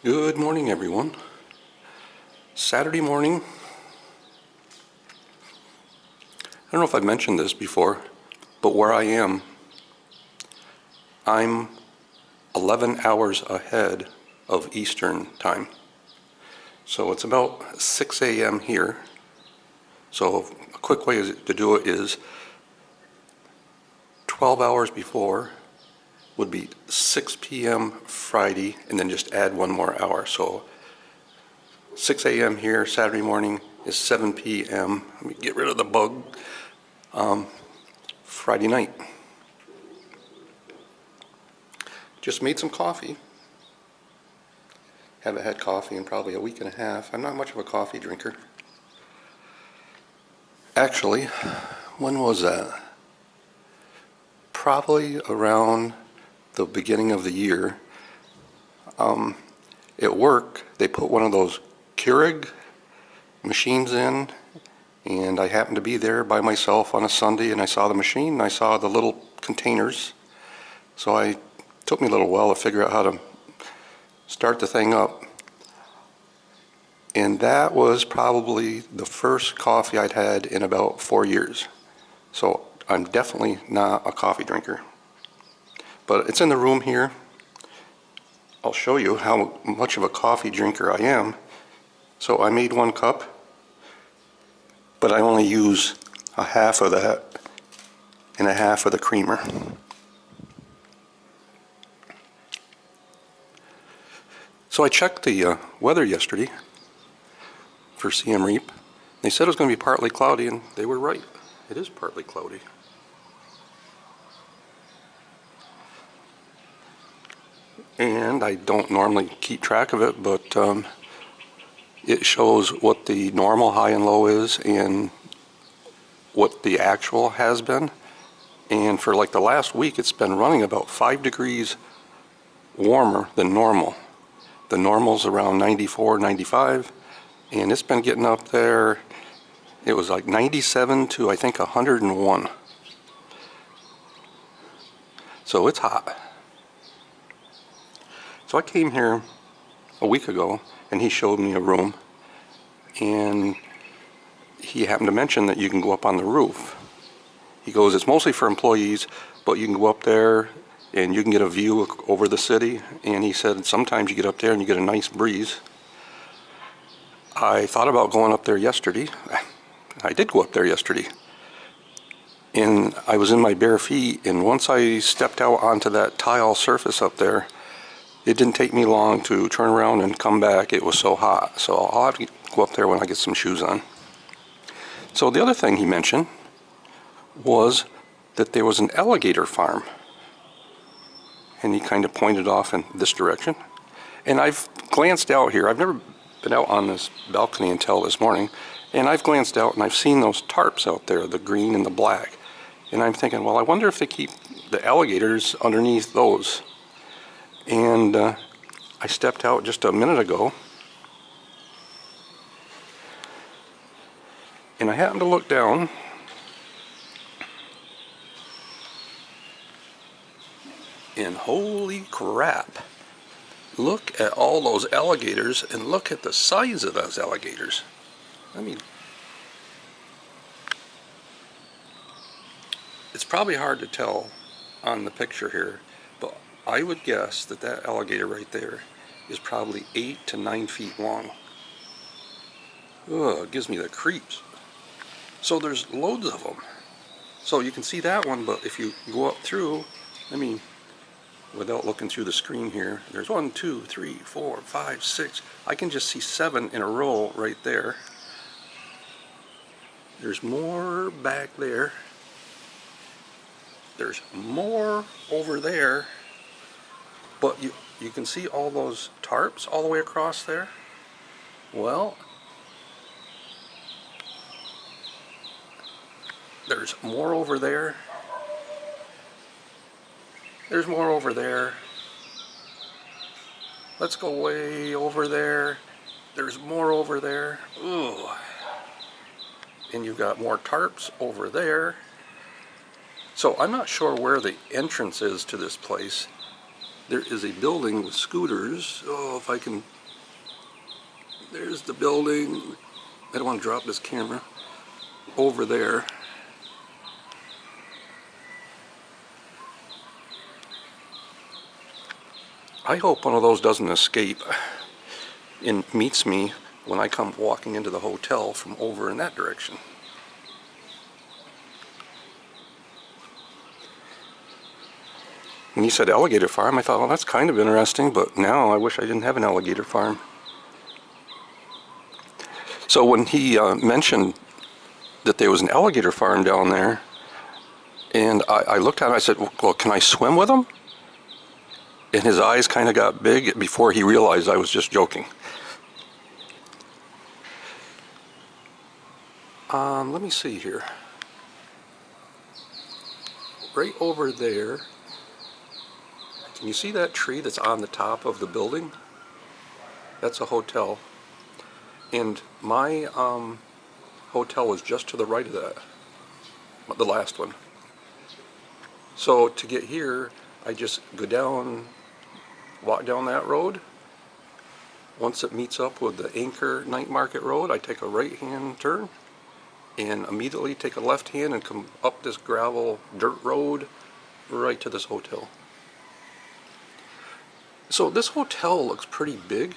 Good morning, everyone. Saturday morning. I don't know if I've mentioned this before, but where I am, I'm 11 hours ahead of Eastern time. So it's about 6 a.m. here. So a quick way to do it is 12 hours before would be 6 p.m. Friday, and then just add one more hour. So 6 a.m. here Saturday morning is 7 p.m. Let me get rid of the bug. Friday night. Just made some coffee. Haven't had coffee in probably a week and a half. I'm not much of a coffee drinker. Actually, when was that? Probably around the beginning of the year. At work, they put one of those Keurig machines in, and I happened to be there by myself on a Sunday, and I saw the machine, and I saw the little containers. So it took me a little while to figure out how to start the thing up. And that was probably the first coffee I'd had in about 4 years. So I'm definitely not a coffee drinker. But it's in the room here. I'll show you how much of a coffee drinker I am. So I made 1 cup, but I only use a half of that and a half of the creamer. So I checked the weather yesterday for Siem Reap. They said it was going to be partly cloudy, and they were right. It is partly cloudy. And I don't normally keep track of it, but it shows what the normal high and low is and what the actual has been. And for like the last week, it's been running about 5 degrees warmer than normal. The normal's around 94, 95, and it's been getting up there. It was like 97 to I think 101. So it's hot. So I came here a week ago, and he showed me a room, and he happened to mention that you can go up on the roof. He goes, it's mostly for employees, but you can go up there and you can get a view over the city. And he said sometimes you get up there and you get a nice breeze. I thought about going up there yesterday. I did go up there yesterday. And I was in my bare feet, and once I stepped out onto that tile surface up there, it didn't take me long to turn around and come back. It was so hot. So I'll have to go up there when I get some shoes on. So the other thing he mentioned was that there was an alligator farm. And he kind of pointed off in this direction. And I've glanced out here. I've never been out on this balcony until this morning. And I've glanced out and I've seen those tarps out there, the green and the black. And I'm thinking, well, I wonder if they keep the alligators underneath those. And I stepped out just a minute ago, and I happened to look down, and holy crap, look at all those alligators, and look at the size of those alligators. I mean, it's probably hard to tell on the picture here, but I would guess that that alligator right there is probably 8 to 9 feet long. Ugh, it gives me the creeps. So there's loads of them. So you can see that one, but if you go up through, I mean, without looking through the screen here, there's 1, 2, 3, 4, 5, 6. I can just see 7 in a row right there. There's more back there. There's more over there. But you can see all those tarps all the way across there. Well, there's more over there. There's more over there. Let's go way over there. There's more over there. Ooh. And you've got more tarps over there. So I'm not sure where the entrance is to this place, there is a building with scooters. Oh, if I can, there's the building. I don't want to drop this camera. Over there. I hope one of those doesn't escape and meets me when I come walking into the hotel from over in that direction. When he said alligator farm, I thought, well, that's kind of interesting, but now I wish I didn't have an alligator farm. So when he mentioned that there was an alligator farm down there, and I looked at him, I said, well, can I swim with him? And his eyes kind of got big before he realized I was just joking. Let me see here. Right over there, can you see that tree that's on the top of the building? That's a hotel. And my hotel was just to the right of that, the last one. So to get here, I just go down, walk down that road. Once it meets up with the Anchor Night Market Road, I take a right-hand turn and immediately take a left hand and come up this gravel dirt road right to this hotel. So this hotel looks pretty big,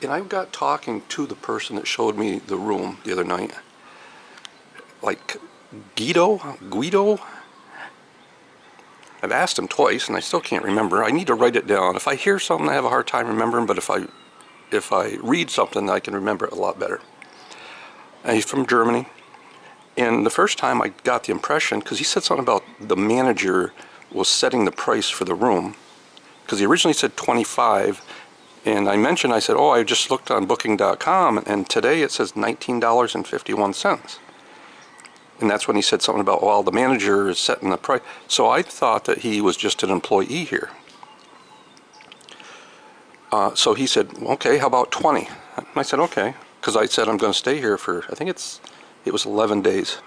and I got talking to the person that showed me the room the other night. Like Guido? I've asked him twice and I still can't remember. I need to write it down. If I hear something I have a hard time remembering, but if I read something I can remember it a lot better. And he's from Germany. And the first time I got the impression, because he said something about the manager was setting the price for the room, because he originally said 25, and I said, oh, I just looked on booking.com, and today it says $19.51. And that's when he said something about, well, the manager is setting the price. So I thought that he was just an employee here. So he said, okay, how about 20? And I said, okay, because I said I'm going to stay here for, I think it was 11 days.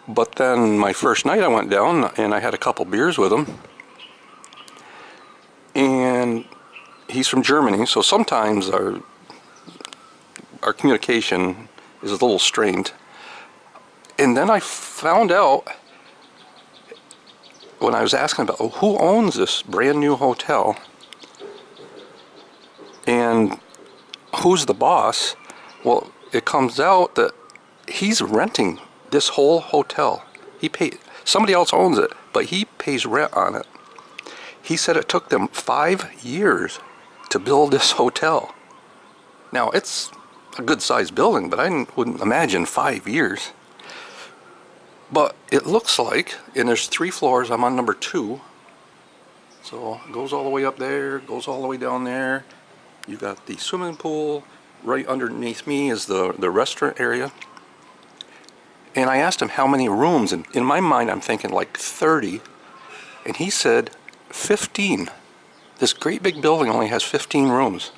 But then my first night I went down and I had a couple beers with him. And he's from Germany, so sometimes our communication is a little strained. And then I found out when I was asking about, oh, who owns this brand new hotel and who's the boss? Well, it comes out that he's renting this whole hotel. Somebody else owns it, but he pays rent on it. He said it took them 5 years to build this hotel. Now, it's a good-sized building, but I wouldn't imagine 5 years. But it looks like, and there's 3 floors, I'm on number 2. So it goes all the way up there, goes all the way down there. You got the swimming pool. Right underneath me is the restaurant area. And I asked him how many rooms, and in my mind I'm thinking like 30. And he said 15. This great big building only has 15 rooms.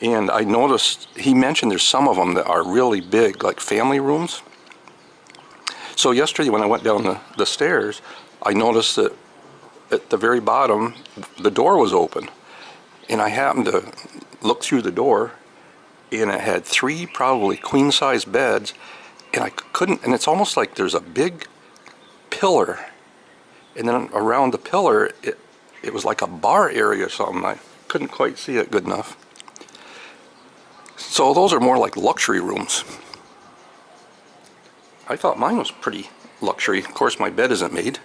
And I noticed, he mentioned there's some of them that are really big, like family rooms. So yesterday when I went down the stairs, I noticed that at the very bottom, the door was open. And I happened to look through the door, and it had 3 probably queen-size beds, and I couldn't, and it's almost like there's a big pillar, and then around the pillar, it was like a bar area or something. I couldn't quite see it good enough. So those are more like luxury rooms. I thought mine was pretty luxury. Of course, my bed isn't made.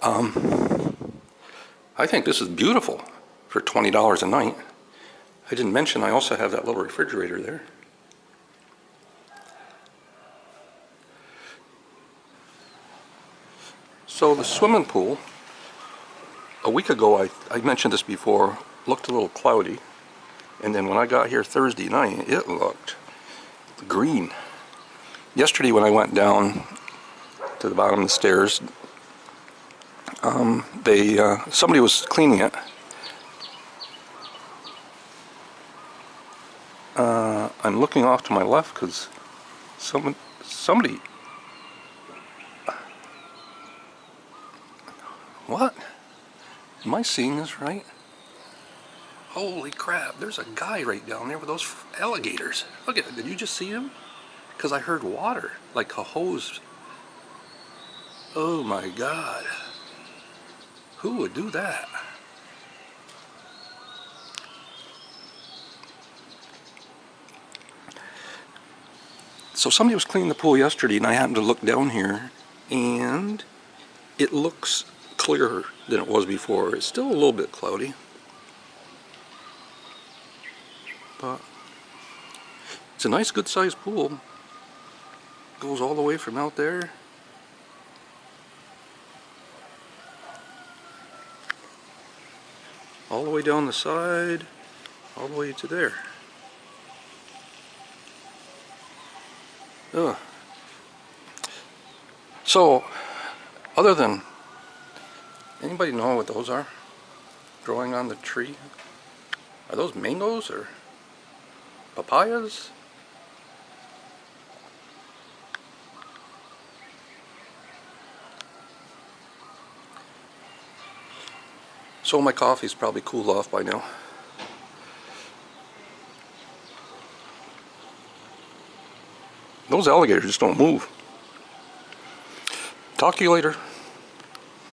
I think this is beautiful for $20 a night. I didn't mention I also have that little refrigerator there. So the swimming pool, a week ago I mentioned this before, looked a little cloudy. And then when I got here Thursday night, it looked green. Yesterday when I went down to the bottom of the stairs, somebody was cleaning it. I'm looking off to my left because somebody. What? Am I seeing this right? Holy crap, there's a guy right down there with those alligators. Look at it, did you just see him? Because I heard water, like a hose. Oh my God. Who would do that? So somebody was cleaning the pool yesterday and I happened to look down here and it looks clearer than it was before. It's still a little bit cloudy, but it's a nice good sized pool. Goes all the way from out there all the way down the side, all the way to there. Ugh. So, other than, anybody know what those are growing on the tree? Are those mangoes or papayas? So my coffee's probably cooled off by now. Those alligators just don't move. Talk to you later.